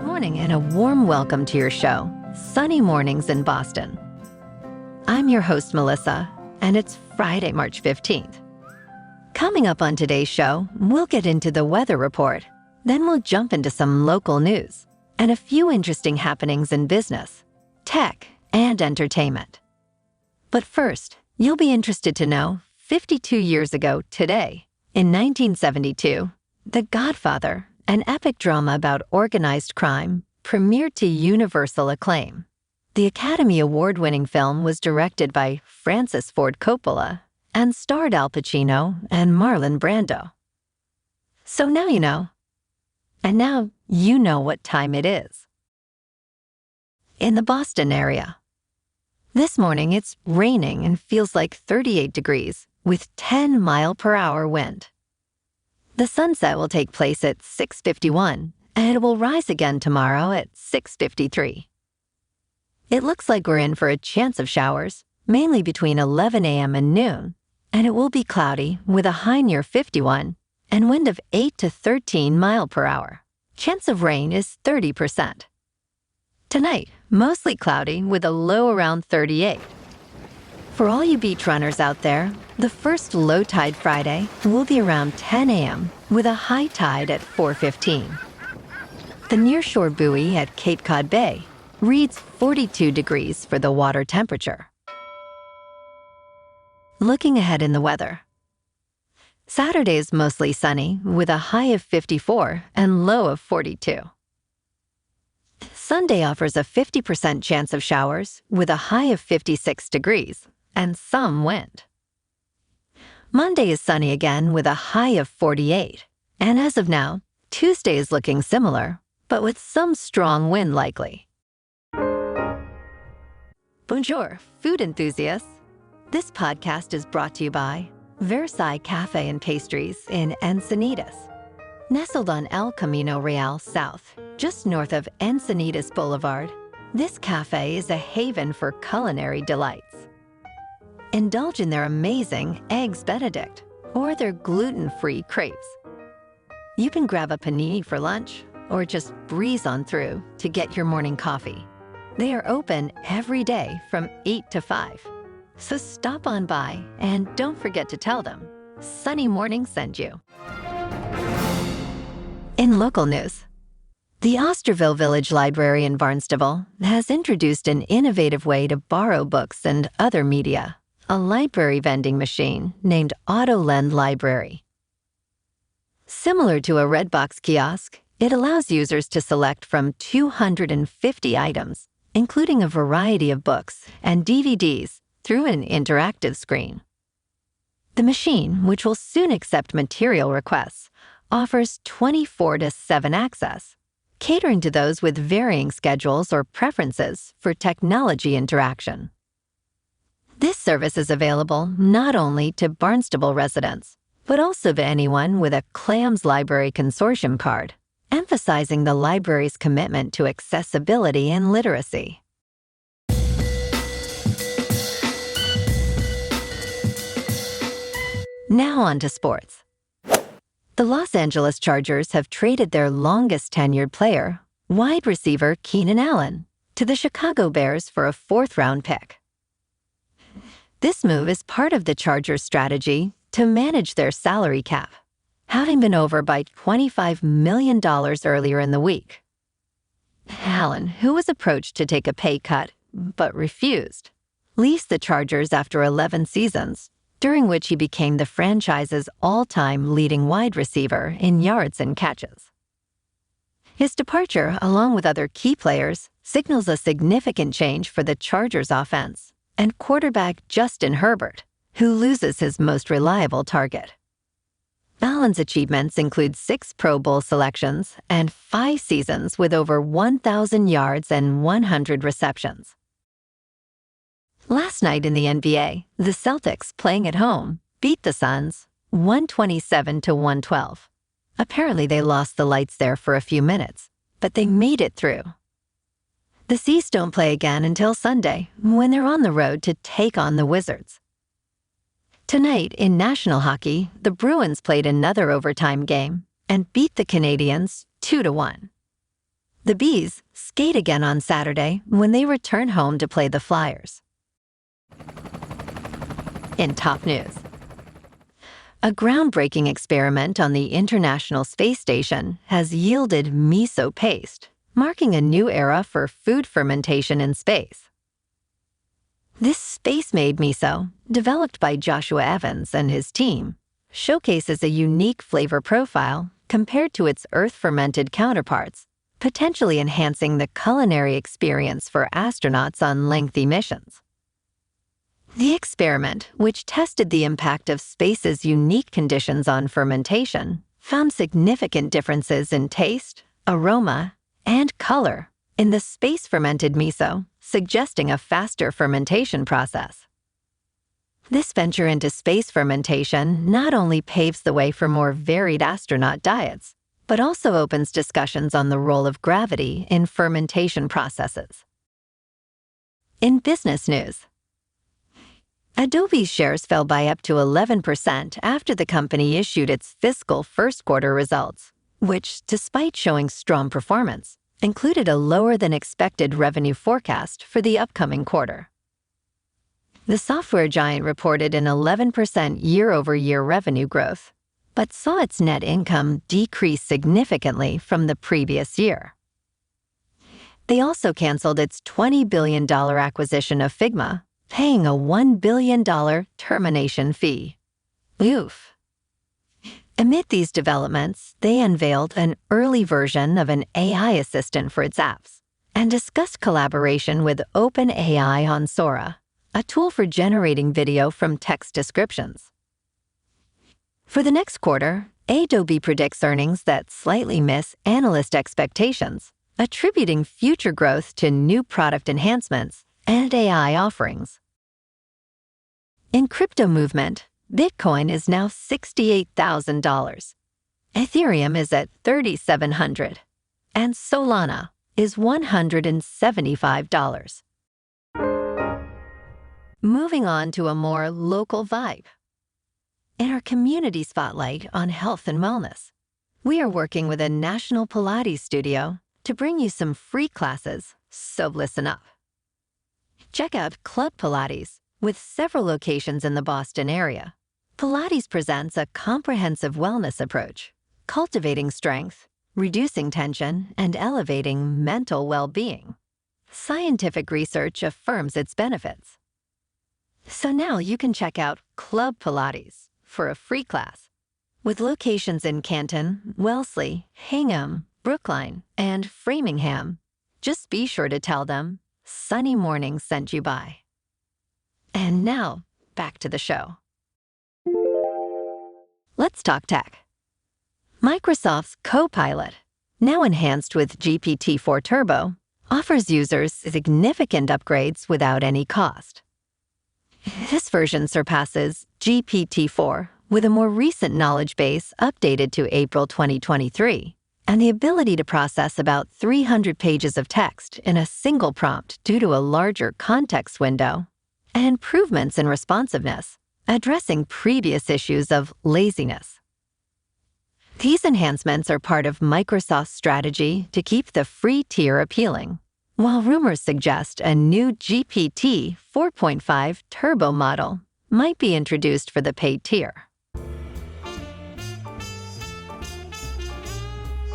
morning and a warm welcome to your show, Sunny Mornings in Boston. I'm your host, Melissa, and it's Friday, March 15th. Coming up on today's show, we'll get into the weather report. Then we'll jump into some local news and a few interesting happenings in business, tech, and entertainment. But first, you'll be interested to know 52 years ago today, in 1972, The Godfather, an epic drama about organized crime, premiered to universal acclaim. The Academy Award-winning film was directed by Francis Ford Coppola and starred Al Pacino and Marlon Brando. So now you know. And now you know what time it is. In the Boston area. This morning it's raining and feels like 38 degrees with 10-mile-per-hour wind. The sunset will take place at 6:51, and it will rise again tomorrow at 6:53. It looks like we're in for a chance of showers, mainly between 11 a.m. and noon, and it will be cloudy with a high near 51 and wind of 8 to 13 miles per hour. Chance of rain is 30%. Tonight, mostly cloudy with a low around 38. For all you beach runners out there, the first low tide Friday will be around 10 a.m. with a high tide at 4:15. The nearshore buoy at Cape Cod Bay reads 42 degrees for the water temperature. Looking ahead in the weather. Saturday is mostly sunny with a high of 54 and low of 42. Sunday offers a 50% chance of showers with a high of 56 degrees and some wind. Monday is sunny again with a high of 48. And as of now, Tuesday is looking similar, but with some strong wind likely. Bonjour, food enthusiasts. This podcast is brought to you by Versailles Cafe and Pastries in Encinitas. Nestled on El Camino Real South, just north of Encinitas Boulevard, this cafe is a haven for culinary delights. Indulge in their amazing Eggs Benedict or their gluten-free crepes. You can grab a panini for lunch or just breeze on through to get your morning coffee. They are open every day from 8 to 5. So stop on by and don't forget to tell them Sunny Morning sent you. In local news, the Osterville Village Library in Barnstable has introduced an innovative way to borrow books and other media, a library vending machine named AutoLend Library. Similar to a Redbox kiosk, it allows users to select from 250 items, including a variety of books and DVDs, through an interactive screen. The machine, which will soon accept material requests, offers 24/7 access, catering to those with varying schedules or preferences for technology interaction. This service is available not only to Barnstable residents, but also to anyone with a CLAMS Library Consortium card, emphasizing the library's commitment to accessibility and literacy. Now on to sports. The Los Angeles Chargers have traded their longest-tenured player, wide receiver Keenan Allen, to the Chicago Bears for a fourth-round pick. This move is part of the Chargers' strategy to manage their salary cap, having been over by $25 million earlier in the week. Allen, who was approached to take a pay cut but refused, leased the Chargers after 11 seasons, during which he became the franchise's all-time leading wide receiver in yards and catches. His departure, along with other key players, signals a significant change for the Chargers' offense and quarterback Justin Herbert, who loses his most reliable target. Allen's achievements include 6 Pro Bowl selections and 5 seasons with over 1,000 yards and 100 receptions. Last night in the NBA, the Celtics, playing at home, beat the Suns 127-112. Apparently they lost the lights there for a few minutes, but they made it through. The C's don't play again until Sunday, when they're on the road to take on the Wizards. Tonight, in National Hockey, the Bruins played another overtime game and beat the Canadiens 2-1. The Bees skate again on Saturday when they return home to play the Flyers. In top news, a groundbreaking experiment on the International Space Station has yielded miso paste, marking a new era for food fermentation in space. This space-made miso, developed by Joshua Evans and his team, showcases a unique flavor profile compared to its Earth-fermented counterparts, potentially enhancing the culinary experience for astronauts on lengthy missions. The experiment, which tested the impact of space's unique conditions on fermentation, found significant differences in taste, aroma, and color in the space-fermented miso, suggesting a faster fermentation process. This venture into space fermentation not only paves the way for more varied astronaut diets, but also opens discussions on the role of gravity in fermentation processes. In business news, Adobe's shares fell by up to 11% after the company issued its fiscal first quarter results, which, despite showing strong performance, included a lower-than-expected revenue forecast for the upcoming quarter. The software giant reported an 11% year-over-year revenue growth, but saw its net income decrease significantly from the previous year. They also canceled its $20 billion acquisition of Figma, paying a $1 billion termination fee. Oof. Amid these developments, they unveiled an early version of an AI assistant for its apps and discussed collaboration with OpenAI on Sora, a tool for generating video from text descriptions. For the next quarter, Adobe predicts earnings that slightly miss analyst expectations, attributing future growth to new product enhancements and AI offerings. In crypto movement, Bitcoin is now $68,000. Ethereum is at $3,700, and Solana is $175. Moving on to a more local vibe. In our community spotlight on health and wellness, we are working with a national Pilates studio to bring you some free classes, so listen up. Check out Club Pilates, with several locations in the Boston area. Pilates presents a comprehensive wellness approach, cultivating strength, reducing tension, and elevating mental well-being. Scientific research affirms its benefits. So now you can check out Club Pilates for a free class. With locations in Canton, Wellesley, Hingham, Brookline, and Framingham, just be sure to tell them Sunny Mornings sent you by. And now, back to the show. Let's talk tech. Microsoft's Copilot, now enhanced with GPT-4 Turbo, offers users significant upgrades without any cost. This version surpasses GPT-4 with a more recent knowledge base updated to April 2023, and the ability to process about 300 pages of text in a single prompt due to a larger context window, and improvements in responsiveness, addressing previous issues of laziness. These enhancements are part of Microsoft's strategy to keep the free tier appealing, while rumors suggest a new GPT 4.5 Turbo model might be introduced for the paid tier.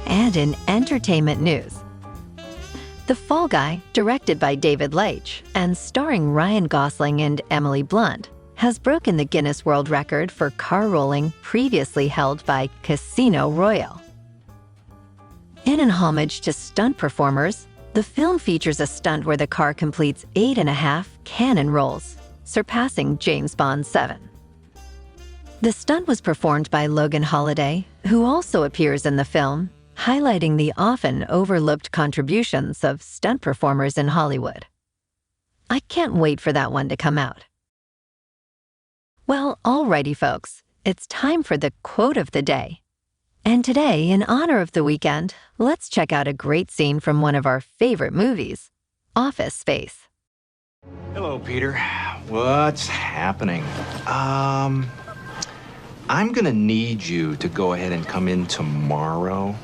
And in entertainment news, The Fall Guy, directed by David Leitch and starring Ryan Gosling and Emily Blunt, has broken the Guinness World Record for car rolling previously held by Casino Royale. In an homage to stunt performers, the film features a stunt where the car completes 8.5 cannon rolls, surpassing James Bond's 7. The stunt was performed by Logan Holiday, who also appears in the film, highlighting the often overlooked contributions of stunt performers in Hollywood. I can't wait for that one to come out. Well, alrighty folks, it's time for the quote of the day. And today, in honor of the weekend, let's check out a great scene from one of our favorite movies, Office Space. Hello, Peter. What's happening? I'm gonna need you to go ahead and come in tomorrow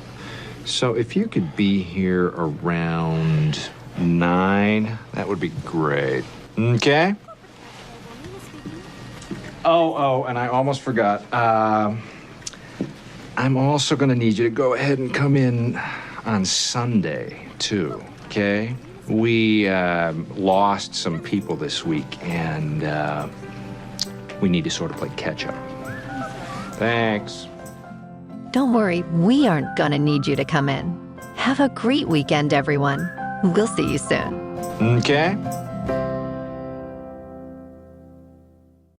So if you could be here around 9, that would be great. Okay? Oh, and I almost forgot. I'm also going to need you to go ahead and come in on Sunday, too, okay? We lost some people this week, and we need to sort of play catch-up. Thanks. Don't worry, we aren't gonna need you to come in. Have a great weekend, everyone. We'll see you soon. Okay?